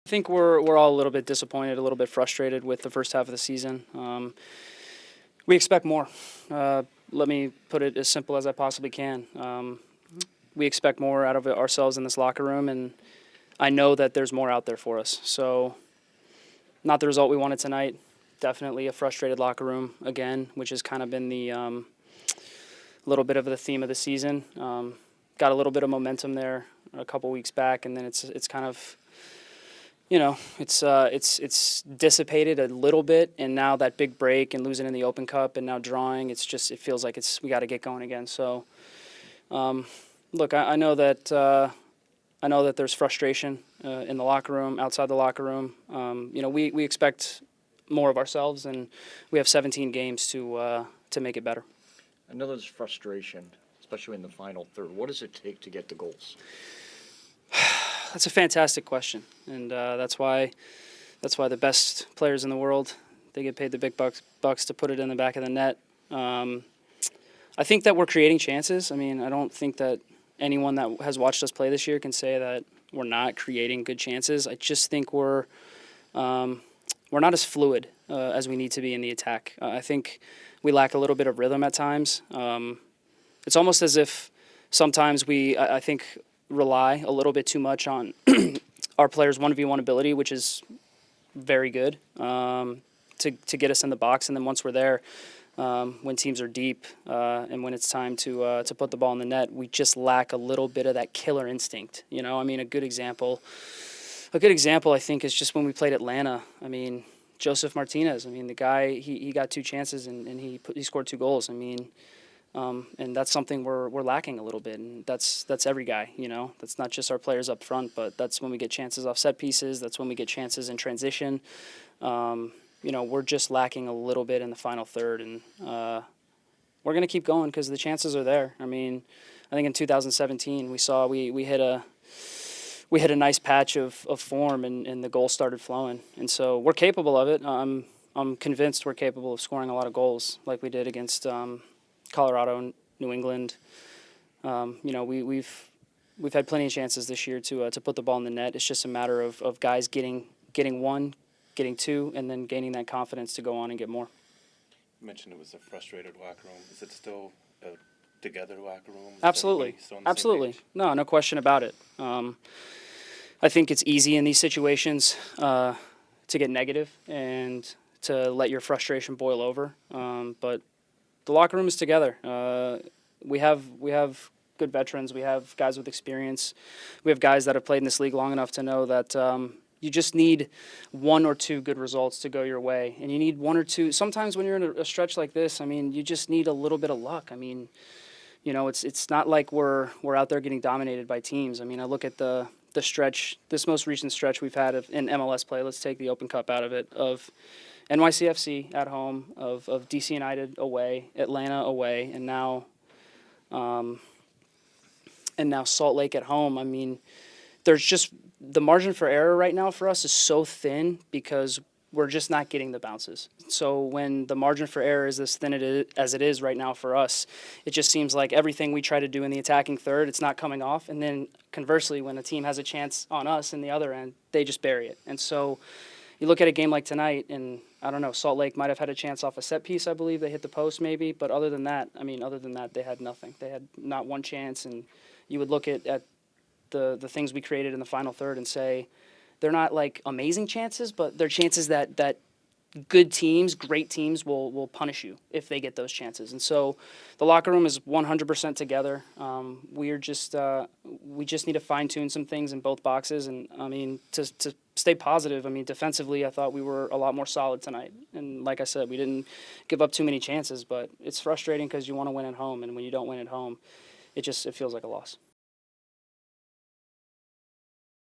I think we're all a little bit disappointed, a little bit frustrated with the first half of the season. We expect more. Let me put it as simple as I possibly can. We expect more out of ourselves in this locker room, and I know that there's more out there for us. So, not the result we wanted tonight. Definitely a frustrated locker room again, which has kind of been the little bit of the theme of the season. Got a little bit of momentum there a couple weeks back, and then it's kind of, you know, it's dissipated a little bit, and now that big break and losing in the Open Cup and now drawing, it feels like we got to get going again. So, look, I know that there's frustration in the locker room, outside the locker room. We expect more of ourselves, and we have 17 games to make it better. I know there's frustration, especially in the final third. What does it take to get the goals? That's a fantastic question, and that's why the best players in the world, they get paid the big bucks to put it in the back of the net. I think that we're creating chances. I mean, I don't think that anyone that has watched us play this year can say that we're not creating good chances. I just think we're not as fluid as we need to be in the attack. I think we lack a little bit of rhythm at times. It's almost as if sometimes I think, rely a little bit too much on our players' 1v1 ability, which is very good to get us in the box. And then once we're there, when teams are deep and when it's time to put the ball in the net, we just lack a little bit of that killer instinct. You know, I mean, a good example I think is just when we played Atlanta. I mean, Joseph Martinez. I mean, the guy, he got 2 chances and he scored 2 goals. I mean, and that's something we're lacking a little bit, and that's every guy, you know. That's not just our players up front, but that's when we get chances off set pieces. That's when we get chances in transition. We're just lacking a little bit in the final third, and we're going to keep going because the chances are there. I mean, I think in 2017 we hit a nice patch of form, and the goals started flowing, and so we're capable of it. I'm convinced we're capable of scoring a lot of goals like we did against Colorado and New England. We've had plenty of chances this year to put the ball in the net. It's just a matter of guys getting 1, getting 2, and then gaining that confidence to go on and get more. You mentioned it was a frustrated locker room. Is it still a together locker room? Absolutely. No question about it. I think it's easy in these situations to get negative and to let your frustration boil over. But the locker room is together. We have good veterans. We have guys with experience. We have guys that have played in this league long enough to know that you just need 1 or 2 good results to go your way. And you need 1 or 2. Sometimes when you're in a stretch like this, I mean, you just need a little bit of luck. I mean, you know, it's not like we're out there getting dominated by teams. I mean, I look at the stretch, this most recent stretch we've had in MLS play. Let's take the Open Cup out of it, of NYCFC at home, of DC United away, Atlanta away, and now Salt Lake at home. I mean, there's just the margin for error right now for us is so thin because we're just not getting the bounces. So when the margin for error is as thin as it is right now for us, it just seems like everything we try to do in the attacking third, it's not coming off. And then conversely, when a team has a chance on us in the other end, they just bury it. And so you look at a game like tonight, and I don't know, Salt Lake might have had a chance off a set piece, I believe. They hit the post maybe, but other than that, they had nothing. They had not one chance, and you would look at the things we created in the final third and say, they're not like amazing chances, but they're chances that good teams, great teams will punish you if they get those chances. And so the locker room is 100% together. We just need to fine-tune some things in both boxes. And, I mean, to stay positive, I mean, defensively, I thought we were a lot more solid tonight. And like I said, we didn't give up too many chances, but it's frustrating because you want to win at home. And when you don't win at home, it feels like a loss.